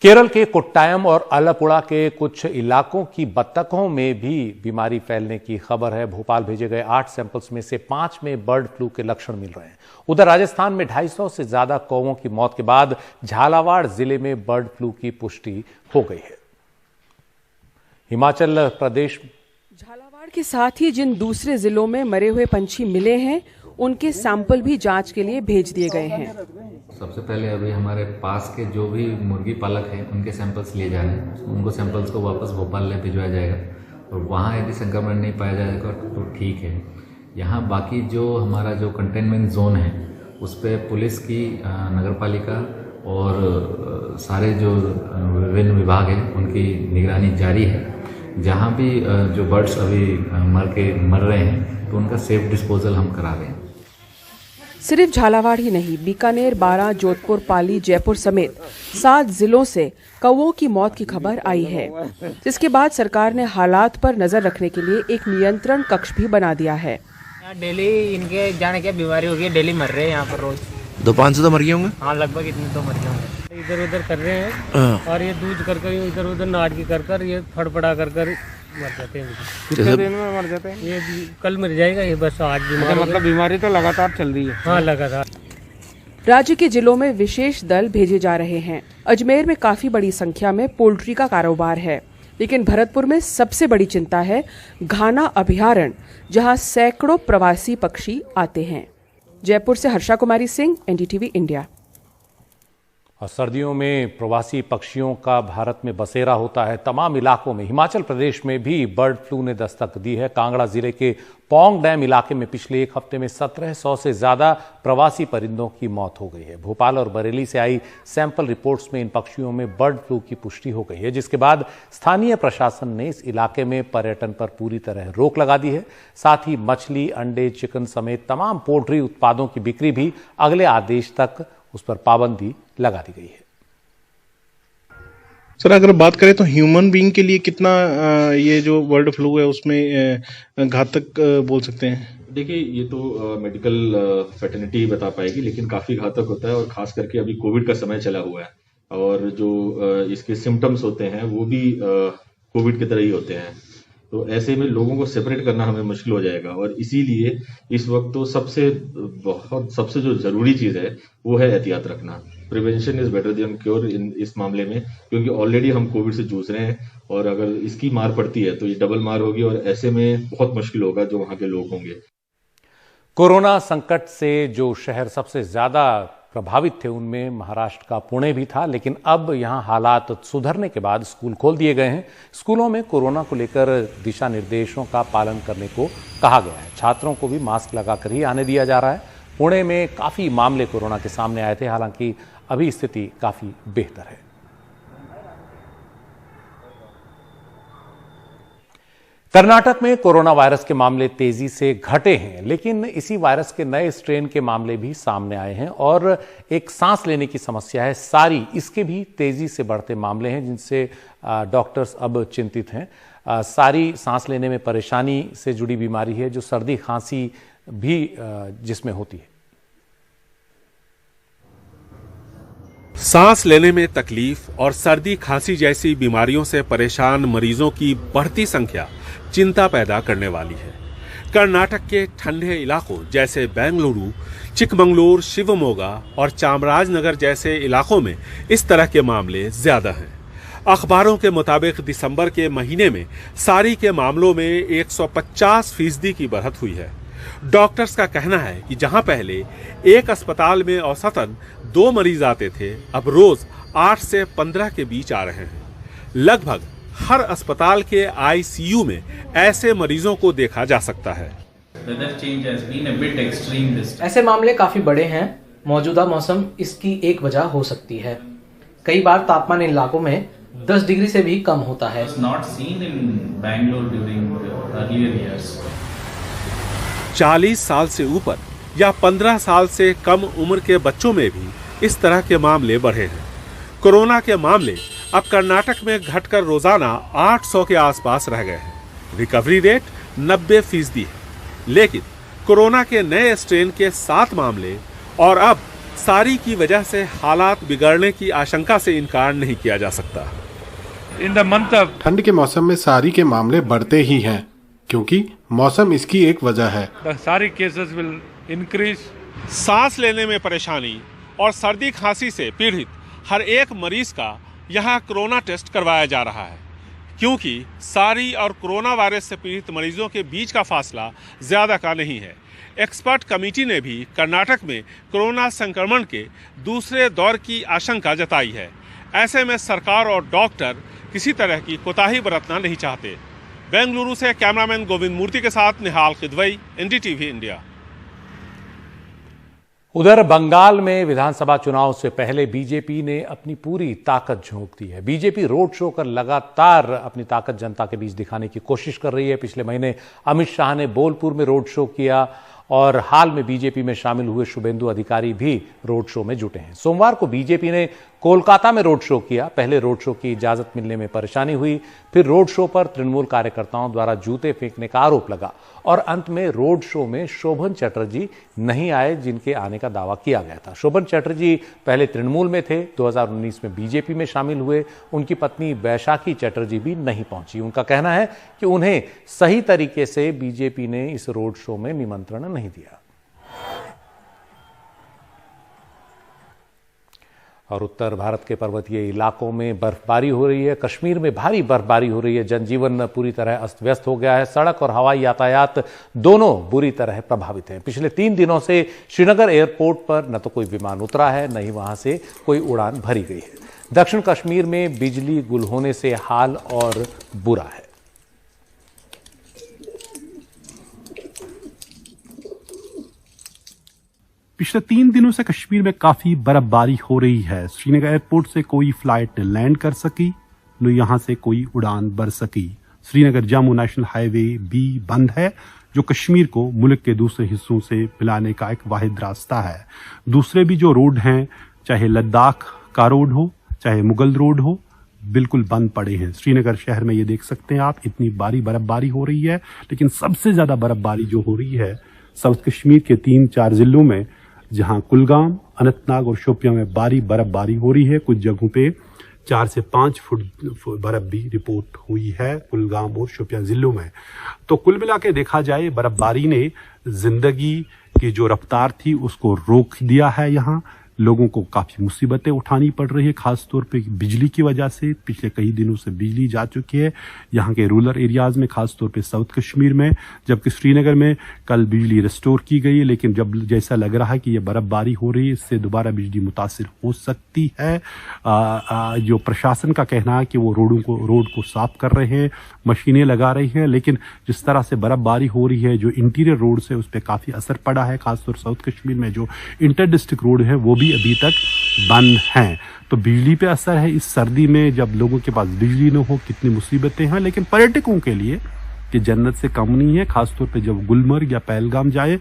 केरल के कोट्टायम और अलपुड़ा के कुछ इलाकों की बत्तखों में भी बीमारी फैलने की खबर है। भोपाल भेजे गए 8 सैंपल्स में से 5 में बर्ड फ्लू के लक्षण मिल रहे हैं। उधर राजस्थान में 250 से ज्यादा कौवों की मौत के बाद झालावाड़ जिले में बर्ड फ्लू की पुष्टि हो गई है। हिमाचल प्रदेश झालावाड़ के साथ ही जिन दूसरे जिलों में मरे हुए पंछी मिले हैं उनके सैंपल भी जांच के लिए भेज दिए गए हैं। सबसे पहले अभी हमारे पास के जो भी मुर्गी पालक हैं उनके सैंपल्स लिए जा रहे हैं। उनको सैंपल्स को वापस भोपाल ले भिजवाया जाएगा और वहाँ यदि संक्रमण नहीं पाया जाएगा तो ठीक है। यहाँ बाकी जो हमारा जो कंटेनमेंट जोन है उस पर पुलिस की, नगरपालिका और सारे जो विभिन्न विभाग हैं उनकी निगरानी जारी है। जहाँ भी जो बर्ड्स अभी मर रहे हैं तो उनका सेफ डिस्पोजल हम करा रहे हैं। सिर्फ झालावाड़ ही नहीं, बीकानेर, बारां, जोधपुर, पाली, जयपुर समेत 7 जिलों से कौवों की मौत की खबर आई है, जिसके बाद सरकार ने हालात पर नजर रखने के लिए एक नियंत्रण कक्ष भी बना दिया है। डेली इनके जाने क्या बीमारी हो गई, डेली मर रहे हैं यहाँ पर रोज 200-500 तो मर गए होंगे। हाँ, लगभग इतने तो मर गए होंगे। इधर उधर कर रहे हैं और ये दूध कर इधर उधर नाटकी कर ये फड़फड़ा कर मर जाते हैं। कितने दिन में मर जाते हैं? ये कल मर जाएगा ये, बस आज बीमार। मतलब बीमारी तो लगातार चल रही है। हाँ, लगातार। राज्य के जिलों में विशेष दल भेजे जा रहे हैं। अजमेर में काफी बड़ी संख्या में पोल्ट्री का कारोबार है, लेकिन भरतपुर में सबसे बड़ी चिंता है घाना अभयारण्य, जहां सैकड़ों प्रवासी पक्षी आते हैं। जयपुर से हर्षा कुमारी सिंह, एनडीटीवी इंडिया। और सर्दियों में प्रवासी पक्षियों का भारत में बसेरा होता है तमाम इलाकों में। हिमाचल प्रदेश में भी बर्ड फ्लू ने दस्तक दी है। कांगड़ा जिले के पौंग डैम इलाके में पिछले एक हफ्ते में 1700 से ज्यादा प्रवासी परिंदों की मौत हो गई है। भोपाल और बरेली से आई सैंपल रिपोर्ट्स में इन पक्षियों में बर्ड फ्लू की पुष्टि हो गई है, जिसके बाद स्थानीय प्रशासन ने इस इलाके में पर्यटन पर पूरी तरह रोक लगा दी है। साथ ही मछली, अंडे, चिकन समेत तमाम पोल्ट्री उत्पादों की बिक्री भी अगले आदेश तक उस पर पाबंदी लगा दी गई है। सर, अगर बात करें तो ह्यूमन बीइंग के लिए कितना ये जो बर्ड फ्लू है उसमें घातक बोल सकते हैं? देखिए, ये तो मेडिकल फैटर्निटी बता पाएगी, लेकिन काफी घातक होता है और खास करके अभी कोविड का समय चला हुआ है और जो इसके सिम्टम्स होते हैं वो भी कोविड की तरह ही होते हैं। तो ऐसे में लोगों को सेपरेट करना हमें मुश्किल हो जाएगा और इसीलिए इस वक्त तो सबसे जो जरूरी चीज है वो है एहतियात रखना। Prevention is better than cure इस मामले में, क्योंकि ऑलरेडी हम कोविड से जूझ रहे हैं और अगर इसकी मार पड़ती है तो ये डबल मार होगी और ऐसे में बहुत मुश्किल होगा जो वहां के लोग होंगे। कोरोना संकट से जो शहर सबसे ज्यादा प्रभावित थे उनमें महाराष्ट्र का पुणे भी था, लेकिन अब यहां हालात सुधरने के बाद स्कूल खोल दिए गए हैं। स्कूलों में कोरोना को लेकर दिशा निर्देशों का पालन करने को कहा गया है। छात्रों को भी मास्क लगाकर ही आने दिया जा रहा है। पुणे में काफी मामले कोरोना के सामने आए थे, हालांकि अभी स्थिति काफी बेहतर है। कर्नाटक में कोरोना वायरस के मामले तेजी से घटे हैं, लेकिन इसी वायरस के नए स्ट्रेन के मामले भी सामने आए हैं और एक सांस लेने की समस्या है सारी, इसके भी तेजी से बढ़ते मामले हैं जिनसे डॉक्टर्स अब चिंतित हैं। सारी सांस लेने में परेशानी से जुड़ी बीमारी है जो सर्दी खांसी भी जिसमें होती है। सांस लेने में तकलीफ और सर्दी खांसी जैसी बीमारियों से परेशान मरीजों की बढ़ती संख्या चिंता पैदा करने वाली है। कर्नाटक के ठंडे इलाकों जैसे बेंगलुरु, चिकमंगलुरु, शिवमोगा और चामराजनगर जैसे इलाकों में इस तरह के मामले ज्यादा हैं। अखबारों के मुताबिक दिसंबर के महीने में सारी के मामलों में 150% की बढ़त हुई है। डॉक्टर्स का कहना है कि जहां पहले एक अस्पताल में औसतन 2 मरीज आते थे, अब रोज 8 से 15 के बीच आ रहे हैं। लगभग हर अस्पताल के आईसीयू में ऐसे मरीजों को देखा जा सकता है। ऐसे मामले काफी बड़े हैं। मौजूदा मौसम इसकी एक वजह हो सकती है। कई बार तापमान इन इलाकों में 10 डिग्री से भी कम होता है। 40 साल से ऊपर या 15 साल से कम उम्र के बच्चों में भी इस तरह के मामले बढ़े हैं। कोरोना के मामले अब कर्नाटक में घटकर रोजाना 800 के आसपास रह गए हैं। रिकवरी रेट 90% है, लेकिन कोरोना के नए स्ट्रेन के 7 मामले और अब सारी की वजह से हालात बिगड़ने की आशंका से इनकार नहीं किया जा सकता। ठंड के मौसम में सारी के मामले बढ़ते ही हैं, क्योंकि मौसम इसकी एक वजह है। सांस लेने में परेशानी और सर्दी खांसी से पीड़ित हर एक मरीज का यहाँ कोरोना टेस्ट करवाया जा रहा है, क्योंकि सारी और कोरोना वायरस से पीड़ित मरीजों के बीच का फासला ज्यादा का नहीं है। एक्सपर्ट कमेटी ने भी कर्नाटक में कोरोना संक्रमण के दूसरे दौर की आशंका जताई है। ऐसे में सरकार और डॉक्टर किसी तरह की कोताही बरतना नहीं चाहते। बेंगलुरु से कैमरामैन गोविंद मूर्ति के साथ निहाल खिदवई, एनडीटीवी इंडिया। उधर बंगाल में विधानसभा चुनाव से पहले बीजेपी ने अपनी पूरी ताकत झोंक दी है। बीजेपी रोड शो कर लगातार अपनी ताकत जनता के बीच दिखाने की कोशिश कर रही है। पिछले महीने अमित शाह ने बोलपुर में रोड शो किया और हाल में बीजेपी में शामिल हुए शुभेंदु अधिकारी भी रोड शो में जुटे हैं। सोमवार को बीजेपी ने कोलकाता में रोड शो किया। पहले रोड शो की इजाजत मिलने में परेशानी हुई, फिर रोड शो पर तृणमूल कार्यकर्ताओं द्वारा जूते फेंकने का आरोप लगा और अंत में रोड शो में शोभन चटर्जी नहीं आए, जिनके आने का दावा किया गया था। शोभन चटर्जी पहले तृणमूल में थे, 2019 में बीजेपी में शामिल हुए। उनकी पत्नी बैशाखी चटर्जी भी नहीं पहुंची। उनका कहना है कि उन्हें सही तरीके से बीजेपी ने इस रोड शो में निमंत्रण नहीं दिया। और उत्तर भारत के पर्वतीय इलाकों में बर्फबारी हो रही है। कश्मीर में भारी बर्फबारी हो रही है। जनजीवन पूरी तरह अस्त व्यस्त हो गया है। सड़क और हवाई यातायात दोनों बुरी तरह प्रभावित हैं। पिछले 3 दिनों से श्रीनगर एयरपोर्ट पर न तो कोई विमान उतरा है, न ही वहां से कोई उड़ान भरी गई है। दक्षिण कश्मीर में बिजली गुल होने से हाल और बुरा है। पिछले 3 दिनों से कश्मीर में काफी बर्फबारी हो रही है। श्रीनगर एयरपोर्ट से कोई फ्लाइट लैंड कर सकी, न यहां से कोई उड़ान भर सकी। श्रीनगर जम्मू नेशनल हाईवे भी बंद है, जो कश्मीर को मुल्क के दूसरे हिस्सों से मिलाने का एक वाहिद रास्ता है। दूसरे भी जो रोड हैं, चाहे लद्दाख का रोड हो, चाहे मुगल रोड हो, बिल्कुल बंद पड़े हैं। श्रीनगर शहर में ये देख सकते हैं आप, इतनी भारी बर्फबारी हो रही है। लेकिन सबसे ज्यादा बर्फबारी जो हो रही है साउथ कश्मीर के 3-4 जिलों में, जहां कुलगाम, अनंतनाग और शोपियां में भारी बर्फबारी हो रही है। कुछ जगहों पे 4 से 5 फुट बर्फ भी रिपोर्ट हुई है कुलगाम और शोपियां जिलों में। तो कुल मिला के देखा जाए, बर्फबारी ने जिंदगी की जो रफ्तार थी उसको रोक दिया है। यहाँ लोगों को काफी मुसीबतें उठानी पड़ रही है, खासतौर पे बिजली की वजह से। पिछले कई दिनों से बिजली जा चुकी है यहाँ के रूरल एरियाज में, खासतौर पे साउथ कश्मीर में। जबकि श्रीनगर में कल बिजली रिस्टोर की गई है, लेकिन जब जैसा लग रहा है कि ये बर्फबारी हो रही है, इससे दोबारा बिजली मुतासिर हो सकती है। जो प्रशासन का कहना है कि वो रोड को साफ कर रहे हैं, मशीनें लगा रही हैं, लेकिन जिस तरह से बर्फबारी हो रही है, जो इंटीरियर रोड है उस पर काफी असर पड़ा है। खासतौर साउथ कश्मीर में जो इंटर डिस्ट्रिक्ट रोड है वो भी अभी तक बंद हैं। तो बिजली पे असर है इस सर्दी में, जब लोगों के पास बिजली न हो, कितनी मुसीबतें हैं। लेकिन पर्यटकों के लिए ये जन्नत से कम नहीं है, खासतौर पे जब गुलमर्ग या पहलगाम जाए।